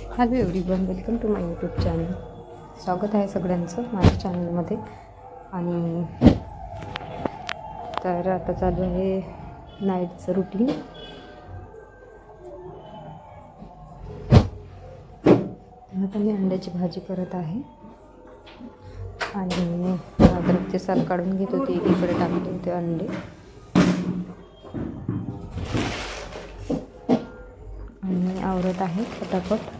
Hello everyone, welcome to my YouTube channel. स्वागत आहे सगळ्यांचं माझ्या चॅनलमध्ये. आणि तर आता चालू आहे नाईटचं रुटीन. आता मी अंड्याची भाजी करत आहे आणि अद्रकचे साल काढून घेत होते, एकीकडे टाकले होते अंडे आणि आवरत आहे पटापट.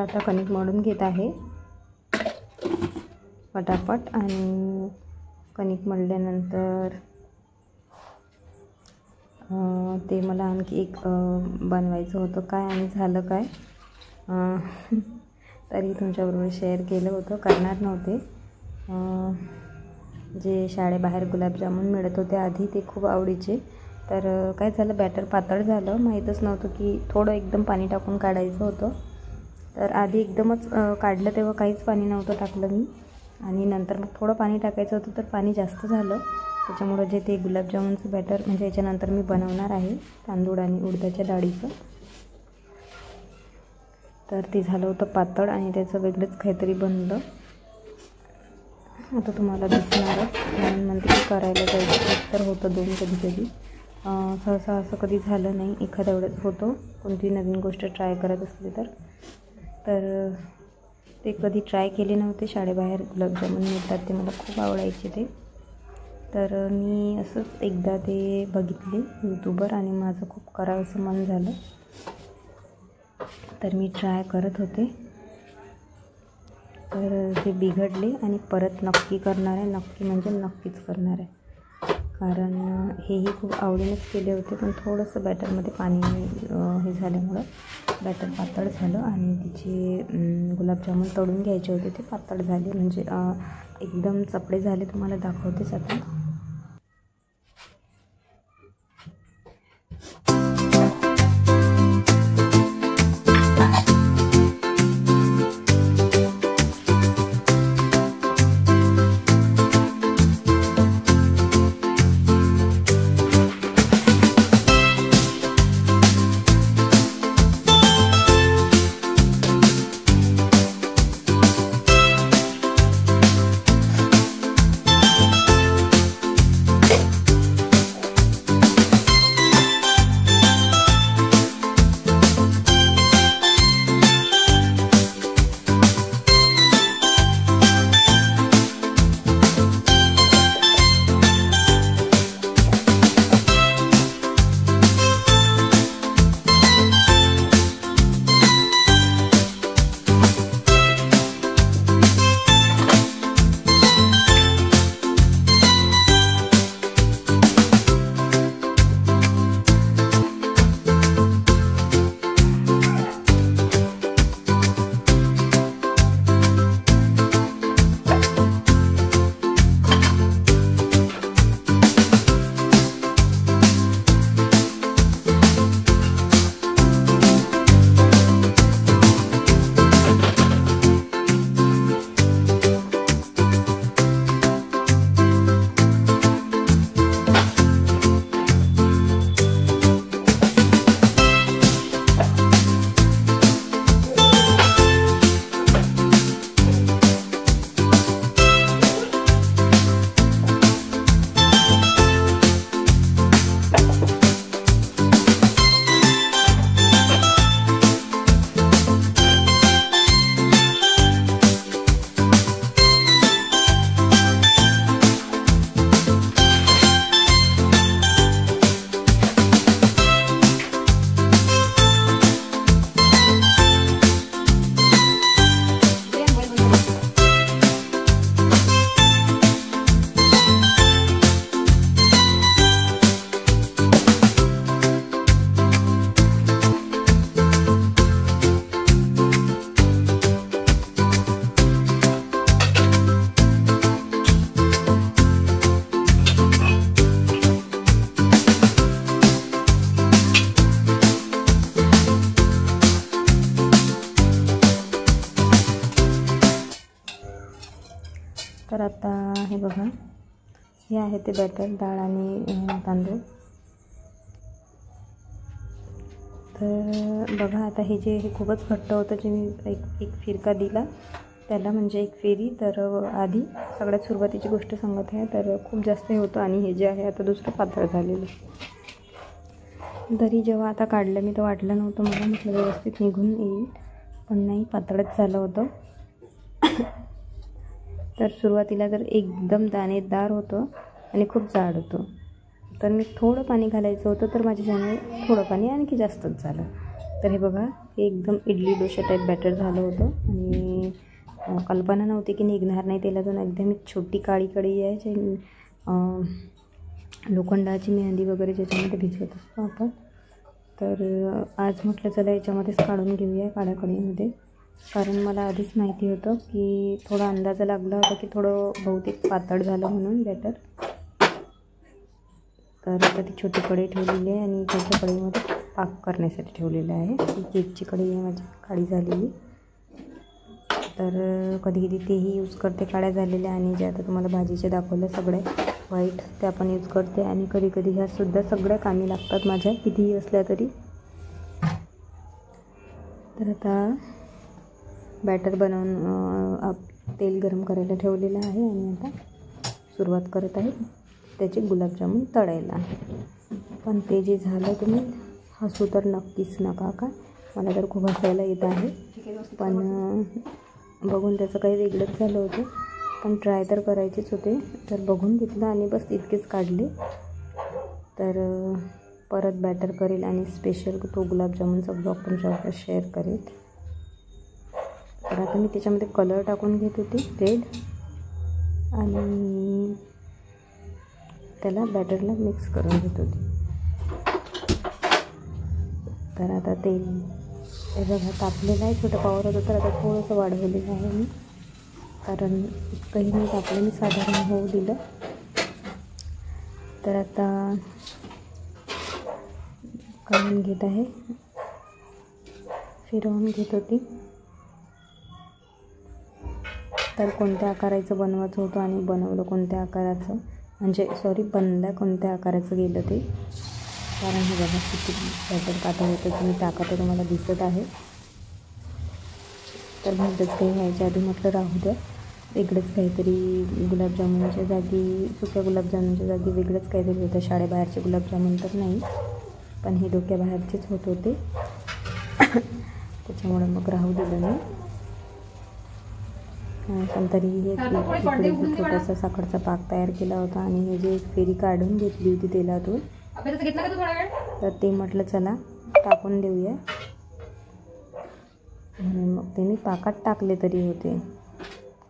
आता कणिक मळून घेत आहे पटापट. आणि कणिक मळल्यानंतर ते मला आणखी एक बनवायचं होतं काय आणि झालं काय तरी तुमच्याबरोबर शेअर केलं होतं. करणार नव्हते. जे शाळेबाहेर गुलाबजामुन मिळत होते आधी ते खूप आवडीचे. तर काय झालं, बॅटर पातळ झालं. माहीतच नव्हतं की थोडं एकदम पाणी टाकून काढायचं होतं. तर आधी एकदमच काढलं तेव्हा काहीच पाणी नव्हतं टाकलं मी. आणि नंतर मग थोडं पाणी टाकायचं होतं तर पाणी जास्त झालं. त्याच्यामुळं जे ते गुलाबजामुनचं बॅटर म्हणजे याच्यानंतर मी बनवणार आहे तांदूळ आणि उडदाच्या डाळीचं. तर ते झालं होतं पातळ आणि त्याचं वेगळंच काहीतरी बनलं. आता तुम्हाला दिसणारच. म्हणून म्हणते की करायला जायचं. एक तर होतं दोन कधी सहसा असं कधी झालं नाही. एखाद्या वेळेस होतो कोणती नवीन गोष्ट ट्राय करत असली तर ते कधी ट्राय केले नव्हते. शाळेबाहेर गुलाबजामुन मिळतात ते मला खूप आवडायचे ते. तर मी असंच एकदा ते बघितले यूट्यूबवर आणि माझं खूप करावंसं मन झालं. तर मी ट्राय करत होते. तर ते बिघडले आणि परत नक्की करणार आहे. नक्की म्हणजे नक्कीच करणार आहे. कारण हेही खूप आवडीनेच केले होते. पण थोडंसं बॅटरमध्ये पाणी हे झाल्यामुळं बॅटर पातळ झालं आणि तिचे गुलाबजामुन तळून घ्यायचे होते ते पातळ झाले. म्हणजे एकदम चपडे झाले. तुम्हाला दाखवतेच आता. तर आता हे बघा, हे आहे ते बॅटर, डाळ आणि तांदूळ. तर बघा आता हे जे हे खूपच घट्ट होतं, जे मी एक फिरका दिला त्याला, म्हणजे एक फेरी. तर आधी सगळ्यात सुरुवातीची गोष्ट सांगत आहे, तर खूप जास्त हे होतं आणि हे जे आहे आता दुसरं पातळ झालेलं. तरी जेव्हा आता काढलं मी तर वाटलं नव्हतं मला, म्हटलं व्यवस्थित निघून येईल, पण नाही, पातळच झालं होतं. तर सुरुवातीला तर एकदम दाणेदार होतं आणि खूप जाड होतं. तर मी थोडं पाणी घालायचं होतं, तर माझ्याच्याने थोडं पाणी आणखी जास्तच झालं. तर हे बघा, हे एकदम इडली डोसा टाईप बॅटर झालं होतं आणि कल्पना नव्हती की निघणार नाही तेलातून. एकदम छोटी काळी कढई आहे जी लोखंडाची मेहंदी वगैरे ज्याच्यामध्ये भिजवत असतो आपण. तर आज म्हटलं चला याच्यामध्येच काढून घेऊया काळ्या कढईमध्ये, कारण मला आधीच माहिती होतं की थोडा अंदाजा लागला होता की थोडं बहुतेक पातळ झालं म्हणून बॅटर. तर आता ती छोटी कढई ठेवलेली आहे आणि छोट्या कढईमध्ये पाक करण्यासाठी ठेवलेलं आहे. ही केकची कढई आहे माझी काळी झालेली. तर कधी कधी तेही यूज करते काळ्या झालेल्या, आणि जे आता तुम्हाला भाजीचे दाखवलं सगळे व्हाईट त्या पण यूज करते, आणि कधी कधी ह्यासुद्धा सगळ्या कामी लागतात माझ्या कितीही असल्या तरी. तर आता बॅटर बनवून तेल गरम करायला ठेवलेलं आहे आणि आता सुरुवात करत आहे त्याचे गुलाबजामुन तळायला. पण ते जे झालं तुम्ही हसू तर नक्कीच नका, का मला तर खूप हसायला येत आहे. पण बघून त्याचं काही वेगळंच झालं होतं, पण ट्राय तर करायचेच होते. तर बघून घेतलं आणि बस इतकेच काढले. तर परत बॅटर करेल आणि स्पेशल तो गुलाबजामुनचा ब्लॉग तुमच्यावर शेअर करेल. तर आता मी त्याच्यामध्ये कलर टाकून घेत होते रेड, आणि त्याला बॅटरला मिक्स करून घेत होते. तर आता तेल हे बघा तापलेलं आहे, छोटं पावर होतं तर आता थोडंसं वाढवलेलं आहे मी, कारण इतकंही मी तापलं मी साधारण होऊ दिलं. तर आता काढून घेत आहे, फिरवून घेत होती. तर कोणत्या आकाराचं बनवायचं होतं आणि बनवलं कोणत्या आकाराचं, म्हणजे बनलं कोणत्या आकाराचं गेलं ते, कारण हे बघा किती बॅटर पातळ होतं तुम्ही टाका तर तुम्हाला दिसत आहे. तर भलतंच काही व्हायच्या आधी म्हटलं राहू द्या, वेगळंच काहीतरी गुलाबजामुनच्या जागी, सुक्या गुलाबजामुनच्या जागी वेगळंच काहीतरी होतं. शाळेबाहेरचे गुलाबजामुन तर नाही, पण हे डोक्याबाहेरचेच होत होते. त्याच्यामुळे मग राहू दिलं मी. पण तरीही हे इकडे छोटासा साखरचा पाक तयार केला होता आणि हे जे एक फेरी काढून घेतली होती तेलातून, तर ते म्हटलं चला टाकून देऊया, म्हणून मग ते मी पाकात टाकले तरी होते.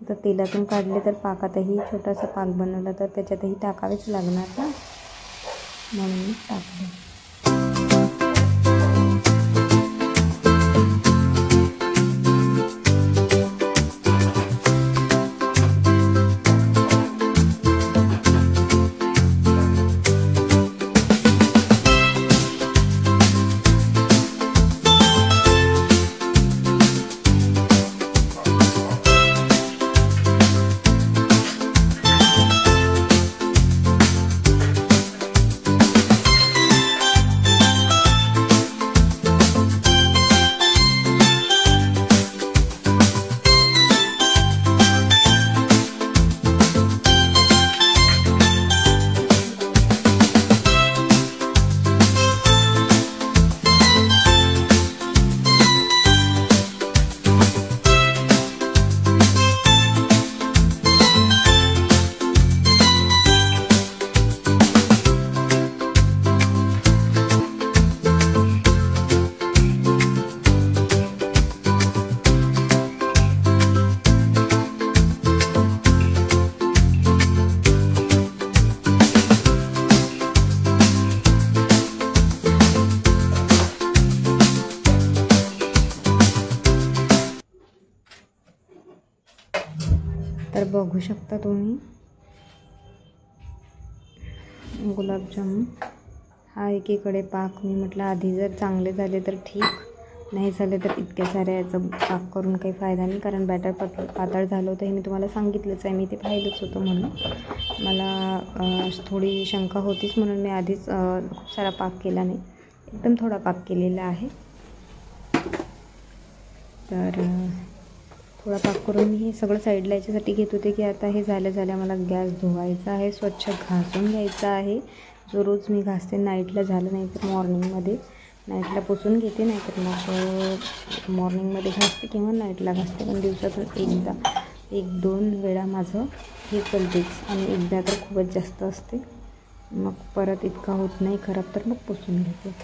तर तेलातून काढले तर पाकातही छोटासा पाक बनवला तर त्याच्यातही टाकावेच लागणार ना, म्हणून मी टाकले. तर बघू शकता तुम्ही गुलाबजामुन हा एकीकडे पाक. मी म्हटलं आधी जर चांगले झाले तर ठीक, नाही झाले तर इतक्या साऱ्या याचा पाक करून काही फायदा नाही, कारण बॅटर पातळ झालं होतं हे मी तुम्हाला सांगितलंच आहे. मी ते पाहिलंच होतं म्हणून मला थोडी शंका होतीच, म्हणून मी आधीच खूप सारा पाक केला नाही, एकदम थोडा पाक केलेला आहे. तर थोडा पाक करून मी हे सगळं साईडला याच्यासाठी घेत होते की आता हे झाल्या मला गॅस धुवायचा आहे, स्वच्छ घासून घ्यायचा आहे. जो रोज मी घासते नाईटला, झालं नाही तर मॉर्निंगमध्ये, नाईटला पुसून घेते, नाहीतर मग मॉर्निंगमध्ये घासते किंवा नाईटला घासते. पण दिवसातून एकदा 1-2 वेळा माझं हे चलतेच, आणि एकदा तर खूपच जास्त असते, मग परत इतका होत नाही खराब तर मग पुसून घेते.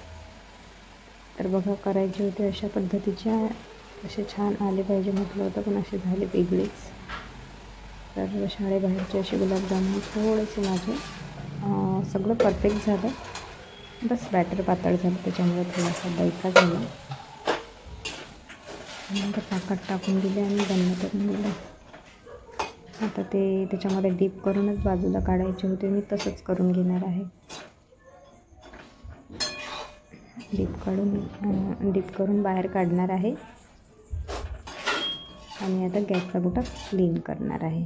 तर बघा करायचे होते अशा पद्धतीच्या, असे छान आले पाहिजे म्हटलं होतं पण असे झाले वेगळेच. तर शाळेबाहेरचे असे गुलाबजामुन थोडेसे माझे सगळं परफेक्ट झालं, बस बॅटर पातळ झालं त्याच्यामुळे थोडासा दळका झाला. नंतर ताकात टाकून दिले आणि बंद करून दिलं. आता ते त्याच्यामध्ये डीप करूनच बाजूला काढायचे होते, मी तसंच करून घेणार आहे. डीप करून बाहेर काढणार आहे आणि आता गॅसचा बुटा क्लीन करणार आहे.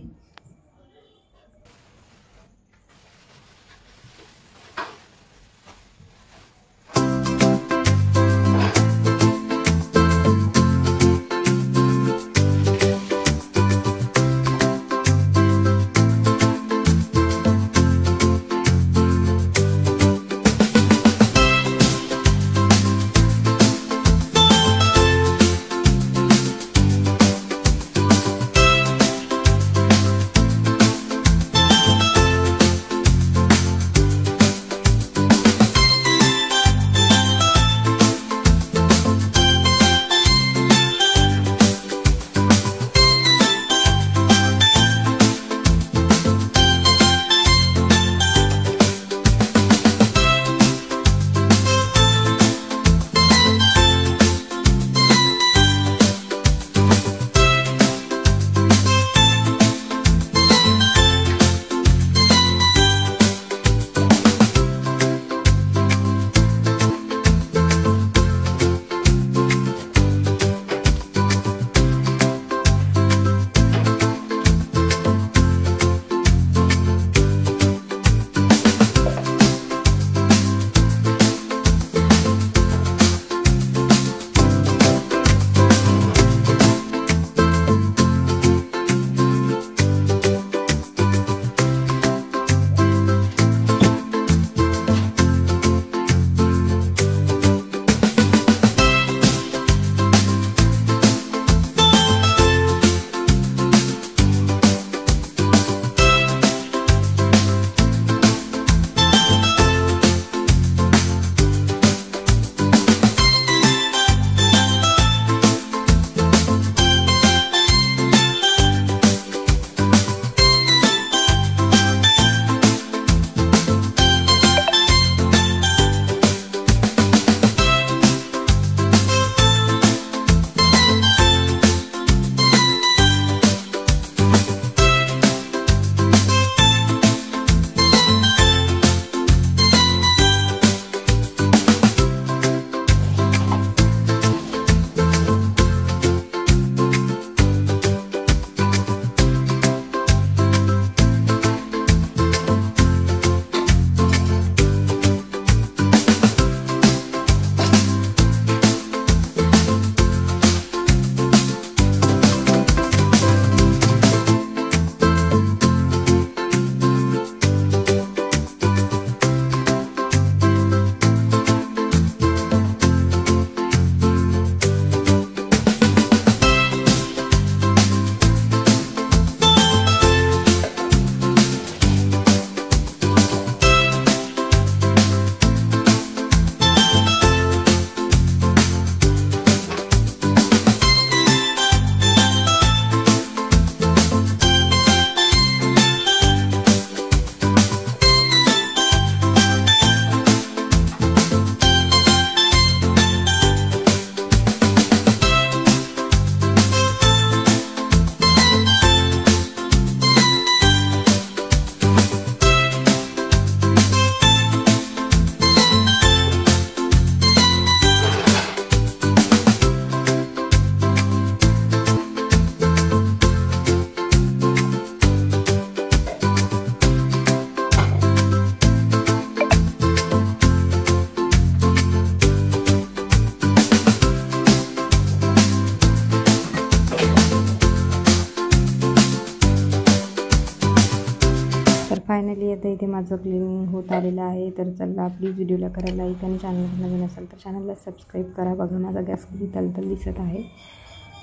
फायनली आता इथे माझं क्लिनिंग होत आलेलं आहे. तर चला प्लीज व्हिडिओला करा लाईक आणि चॅनल नवीन असेल तर चॅनलला सबस्क्राईब करा. बघा माझा गॅस किती तलतल दिसत आहे.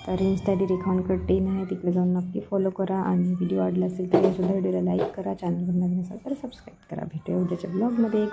तर इन्स्टा डी रेखांकर 10 आहे, तिकडे जाऊन नक्की फॉलो करा. आणि व्हिडिओ आवडला असेल तर सुद्धा व्हिडिओला लाईक करा. चॅनलवर नवीन असेल तर सबस्क्राईब करा. भेटूया उद्याच्या ब्लॉगमध्ये.